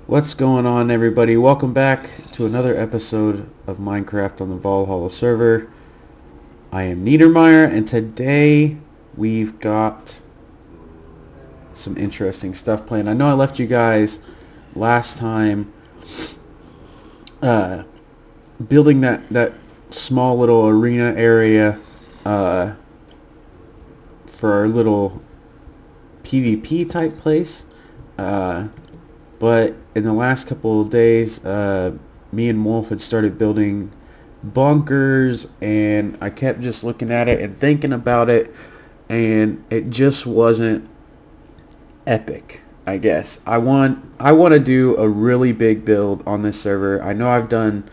What's going on, everybody? Welcome back to another episode of Minecraft on the Valhalla server. I am Niedermeyer, and today we've got some interesting stuff planned. I know I left you guys last time building that small little arena area for our little PvP type place. But in the last couple of days, me and Wolf had started building bunkers, and I kept just looking at it and thinking about it, and it just wasn't epic, I guess. I want to do a really big build on this server. I know I've done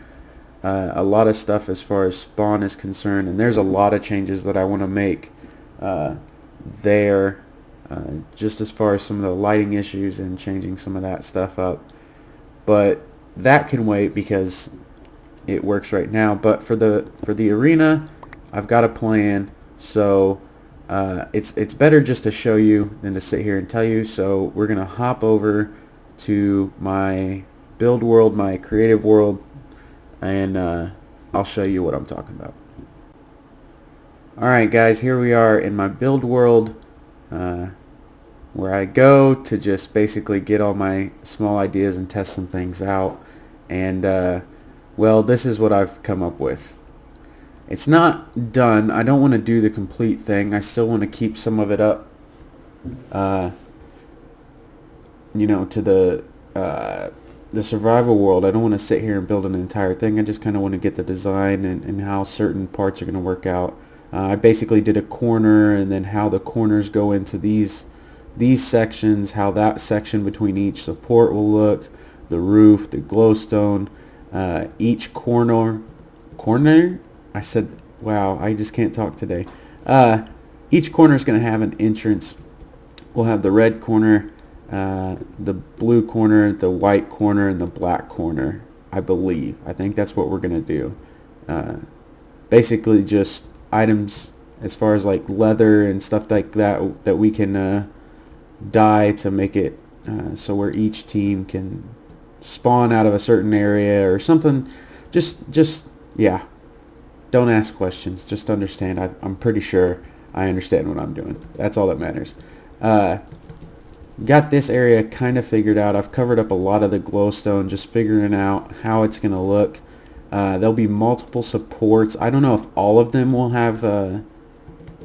a lot of stuff as far as spawn is concerned, and there's a lot of changes that I want to make there. Just as far as some of the lighting issues and changing some of that stuff up. But that can wait because it works right now. But for the arena, I've got a plan. So it's better just to show you than to sit here and tell you. So we're going to hop over to my build world, my creative world, and I'll show you what I'm talking about. Alright guys, here we are in my build world. Where I go to just basically get all my small ideas and test some things out. And well, this is what I've come up with. It's not done. I don't want to do the complete thing. I still want to keep some of it up to the survival world. I don't want to sit here and build an entire thing. I just kind of want to get the design and how certain parts are going to work out. I basically did a corner, and then how the corners go into these sections, how that section between each support will look, the roof, the glowstone, each corner, I said, wow, I just can't talk today. Each corner is going to have an entrance. We'll have the red corner, the blue corner, the white corner, and the black corner, I believe. I think that's what we're going to do. Basically just items as far as like leather and stuff like that we can dye to make it so where each team can spawn out of a certain area or something. Just yeah, don't ask questions, just understand. I'm pretty sure I understand what I'm doing. That's all that matters. Got this area kind of figured out. I've covered up a lot of the glowstone, just figuring out how it's gonna look. There'll be multiple supports. I don't know if all of them will have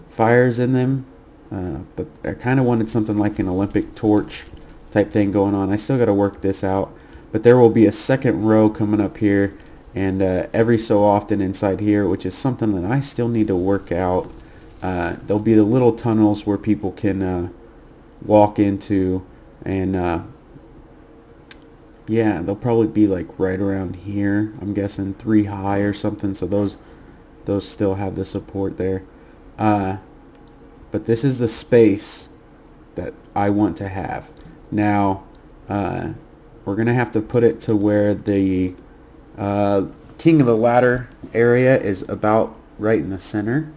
fires in them. But I kind of wanted something like an Olympic torch type thing going on. I still got to work this out. But there will be a second row coming up here, and every so often inside here, which is something that I still need to work out. There'll be the little tunnels where people can walk into, and yeah, they'll probably be like right around here. I'm guessing 3 high or something. So those still have the support there. But this is the space that I want to have. Now, we're going to have to put it to where the King of the Ladder area is about right in the center.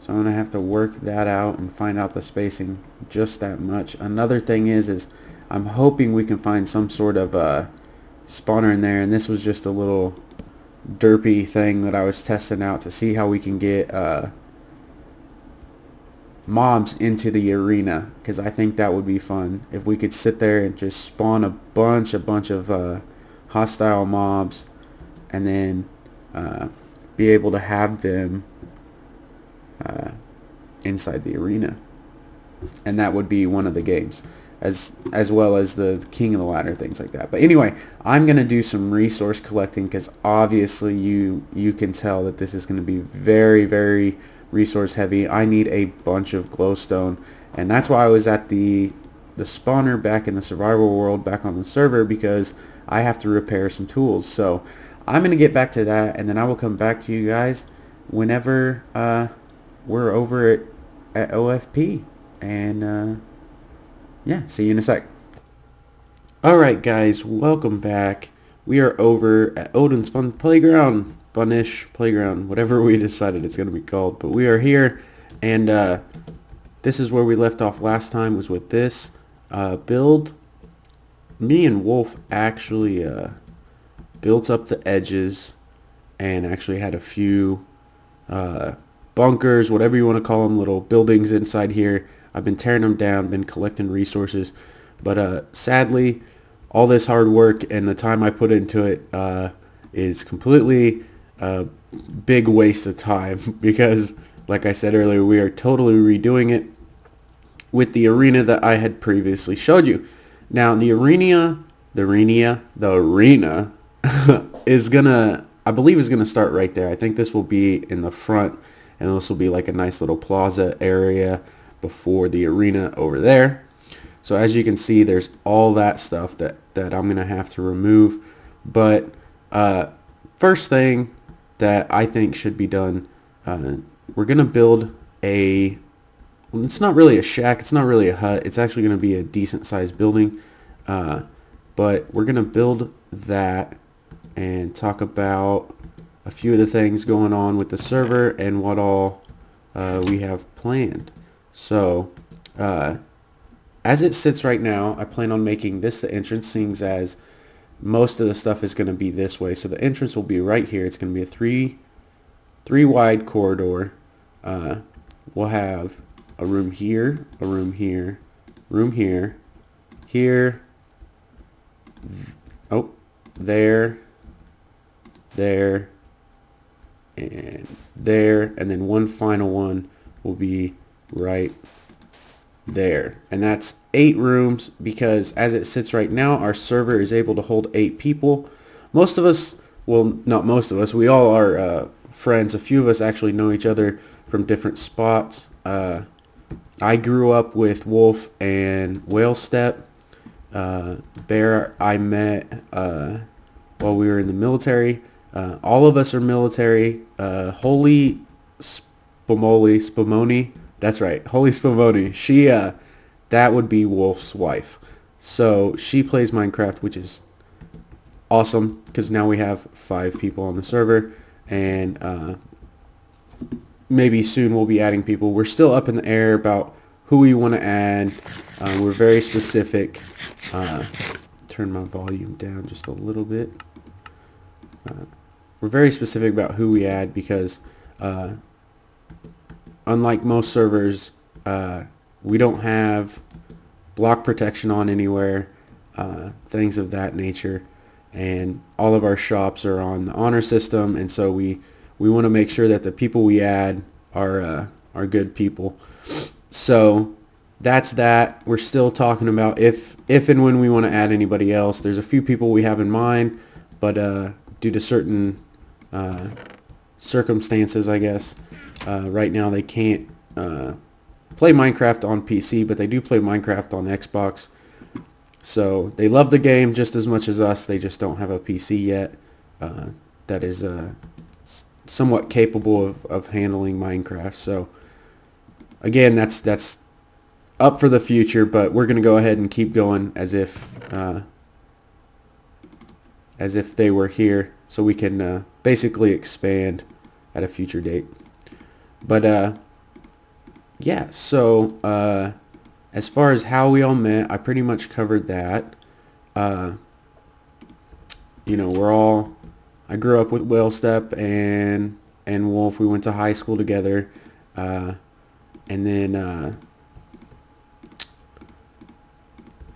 So I'm going to have to work that out and find out the spacing just that much. Another thing is I'm hoping we can find some sort of spawner in there. And this was just a little derpy thing that I was testing out to see how we can get mobs into the arena, because I think that would be fun if we could sit there and just spawn a bunch of hostile mobs, and then be able to have them inside the arena, and that would be one of the games, as well as the King of the Ladder, things like that. But anyway, I'm gonna do some resource collecting, because obviously you can tell that this is going to be very, very resource heavy. I need a bunch of glowstone, and that's why I was at the spawner back in the survival world back on the server, because I have to repair some tools. So I'm going to get back to that, and then I will come back to you guys whenever we're over at OFP, and yeah, see you in a sec. Alright guys, welcome back. We are over at Odin's Fun Playground, Funish Playground, whatever we decided it's going to be called. But we are here, and this is where we left off last time, was with this build. me and Wolf actually built up the edges and actually had a few uh, bunkers, whatever you want to call them, little buildings inside here. I've been tearing them down, been collecting resources, but sadly, all this hard work and the time I put into it is completely a big waste of time because, like I said earlier, we are totally redoing it with the arena that I had previously showed you. Now, the arena is gonna, I believe, is gonna start right there. I think this will be in the front, and this will be like a nice little plaza area before the arena over there. So as you can see, there's all that stuff that I'm gonna have to remove. But first thing that I think should be done, we're gonna build a, well, it's not really a shack, it's not really a hut, it's actually gonna be a decent sized building. But we're gonna build that and talk about a few of the things going on with the server and what all we have planned. So as it sits right now, I plan on making this the entrance, seeing as most of the stuff is going to be this way. So the entrance will be right here. It's going to be a three wide corridor. We'll have a room here, a room here, room here, here, oh, there, there, and there, and then one final one will be right there. And that's 8 rooms because as it sits right now, our server is able to hold 8 people. Most of us, well, not most of us, we all are friends. A few of us actually know each other from different spots. I grew up with Wolf and Whale Step. Bear I met while we were in the military. All of us are military. Holy Spumoni, that's right, Holy Spumoni. She, that would be Wolf's wife. So she plays Minecraft, which is awesome because now we have 5 people on the server, and maybe soon we'll be adding people. We're still up in the air about who we want to add. We're very specific. Turn my volume down just a little bit. We're very specific about who we add because unlike most servers, we don't have block protection on anywhere, things of that nature, and all of our shops are on the honor system, and so we want to make sure that the people we add are good people. So that's that. We're still talking about if and when we want to add anybody else. There's a few people we have in mind, but due to certain circumstances, I guess, right now they can't play Minecraft on PC, but they do play Minecraft on Xbox. So they love the game just as much as us. They just don't have a PC yet that is somewhat capable of handling Minecraft. So again, that's up for the future, but we're going to go ahead and keep going as if they were here, so we can basically expand at a future date. But yeah, so as far as how we all met, I pretty much covered that. You know, I grew up with Whale Step and Wolf. We went to high school together, and then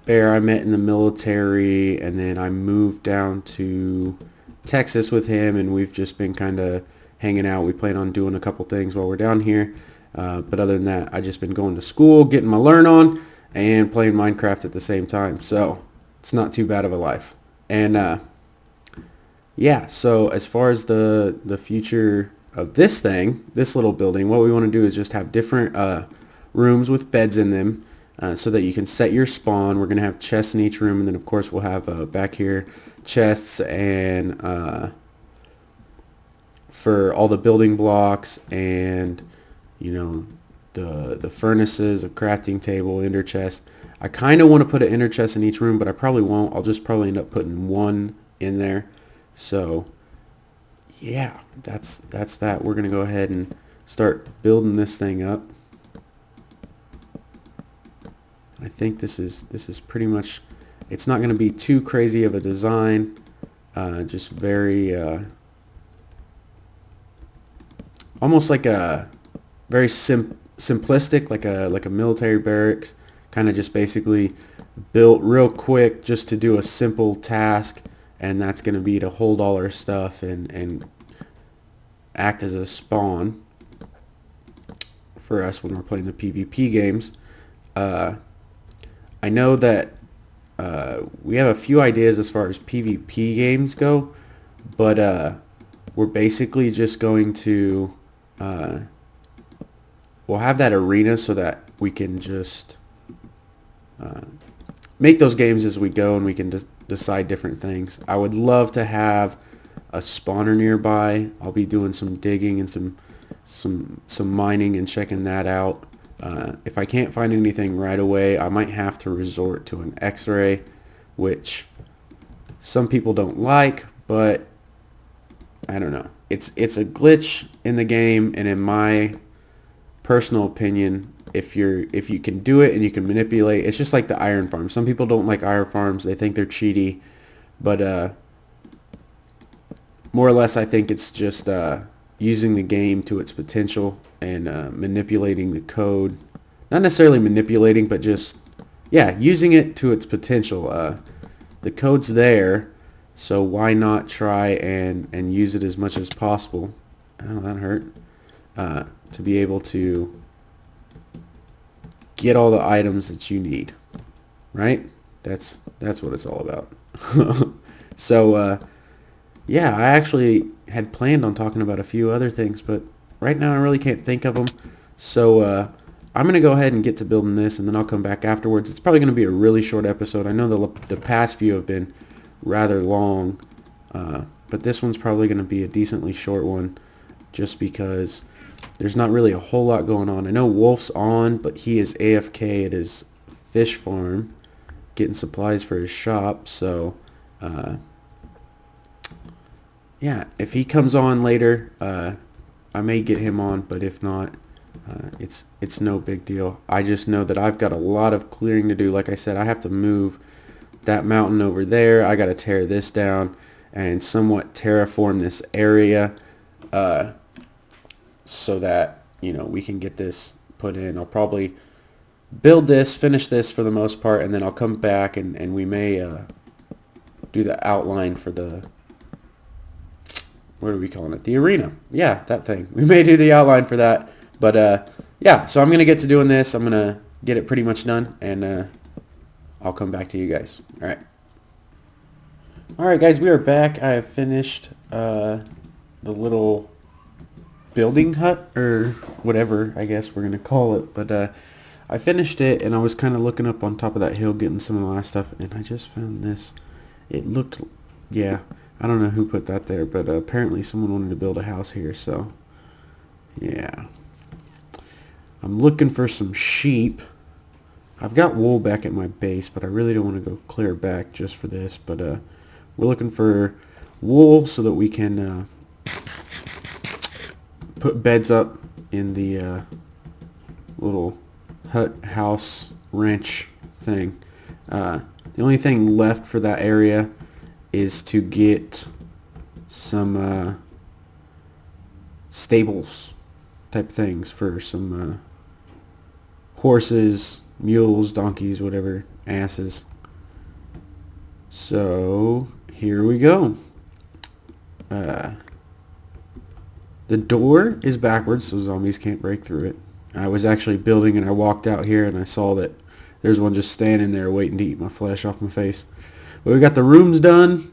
Bear I met in the military, and then I moved down to Texas with him, and we've just been kind of hanging out. We plan on doing a couple things while we're down here, but other than that, I just been going to school, getting my learn on, and playing Minecraft at the same time. So it's not too bad of a life. And yeah, so as far as the future of this thing, this little building, what we want to do is just have different rooms with beds in them, so that you can set your spawn. We're going to have chests in each room, and then of course we'll have back here chests and for all the building blocks, and you know, the furnaces, a crafting table, ender chest. I kind of want to put an ender chest in each room, but I probably won't. I'll just probably end up putting one in there. So yeah, that's that. We're going to go ahead and start building this thing up. I think this is pretty much It's not going to be too crazy of a design, just very almost like a very simplistic, like a military barracks, kind of just basically built real quick just to do a simple task, and that's going to be to hold all our stuff and act as a spawn for us when we're playing the PvP games. I know that we have a few ideas as far as PvP games go, but we're basically just going to we'll have that arena so that we can just make those games as we go, and we can decide different things. I would love to have a spawner nearby. I'll be doing some digging and some mining and checking that out. If I can't find anything right away, I might have to resort to an X-ray, which some people don't like, but I don't know. It's a glitch in the game, and in my personal opinion, if you can do it and you can manipulate, it's just like the iron farm. Some people don't like iron farms. They think they're cheaty, but more or less I think it's just using the game to its potential and manipulating the code. Not necessarily manipulating, but just, yeah, using it to its potential. The code's there, so why not try and use it as much as possible? Oh, that hurt. To be able to get all the items that you need, right? That's what it's all about. So, yeah, I actually had planned on talking about a few other things, but right now I really can't think of them. So I'm going to go ahead and get to building this, and then I'll come back afterwards. It's probably going to be a really short episode. I know the past few have been rather long, but this one's probably going to be a decently short one just because there's not really a whole lot going on. I know Wolf's on, but he is AFK at his fish farm getting supplies for his shop, so yeah, if he comes on later, I may get him on, but if not, it's no big deal. I just know that I've got a lot of clearing to do. Like I said, I have to move that mountain over there. I got to tear this down and somewhat terraform this area so that, you know, we can get this put in. I'll probably build this, finish this for the most part, and then I'll come back and we may do the outline for the, what are we calling it? The arena. Yeah, that thing. We may do the outline for that. But, yeah, so I'm going to get to doing this. I'm going to get it pretty much done, and I'll come back to you guys. All right. All right, guys, we are back. I have finished the little building hut, or whatever I guess we're going to call it. But I finished it, and I was kind of looking up on top of that hill getting some of the last stuff, and I just found this. It looked, yeah, I don't know who put that there, but apparently someone wanted to build a house here, so yeah. I'm looking for some sheep. I've got wool back at my base, but I really don't want to go clear back just for this, but we're looking for wool so that we can put beds up in the little hut, house, ranch thing. The only thing left for that area is to get some stables type things for some horses, mules, donkeys, whatever, asses. So here we go. The door is backwards so zombies can't break through it. I was actually building and I walked out here and I saw that there's one just standing there waiting to eat my flesh off my face. But we got the rooms done.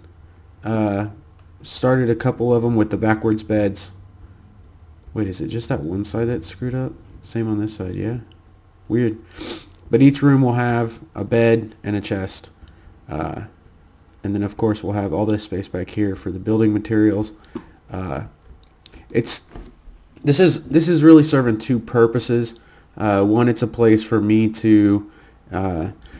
Started a couple of them with the backwards beds. Wait, is it just that one side that's screwed up? Same on this side, yeah. Weird. But each room will have a bed and a chest. And then of course we'll have all this space back here for the building materials. This is really serving two purposes. One, it's a place for me to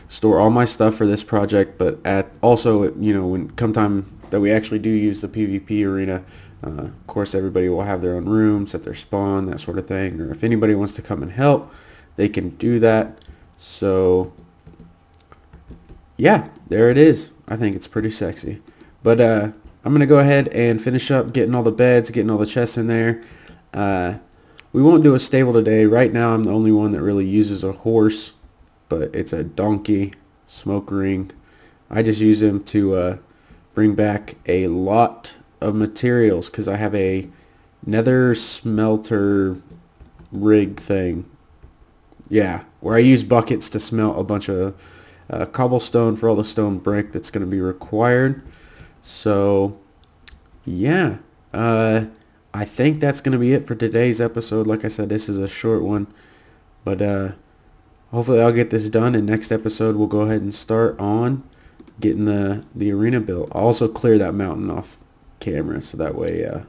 store all my stuff for this project, but also, you know, when come time that we actually do use the PvP arena, of course everybody will have their own rooms at their spawn, that sort of thing, or if anybody wants to come and help, they can do that. So yeah, there it is. I think it's pretty sexy. But I'm going to go ahead and finish up getting all the beds, getting all the chests in there. Uh, we won't do a stable today. Right now I'm the only one that really uses a horse, but it's a donkey smoke ring. I just use him to bring back a lot of materials because I have a nether smelter rig thing. Yeah, where I use buckets to smelt a bunch of cobblestone for all the stone brick that's going to be required. So, yeah, I think that's going to be it for today's episode. Like I said, this is a short one, but hopefully I'll get this done, and next episode we'll go ahead and start on getting the arena built. I'll also clear that mountain off camera so that way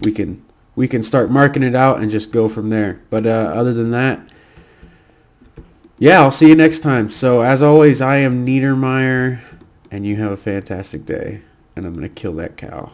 we can start marking it out and just go from there. But other than that, yeah, I'll see you next time. So as always, I am Niedermeyer, and you have a fantastic day. And I'm going to kill that cow.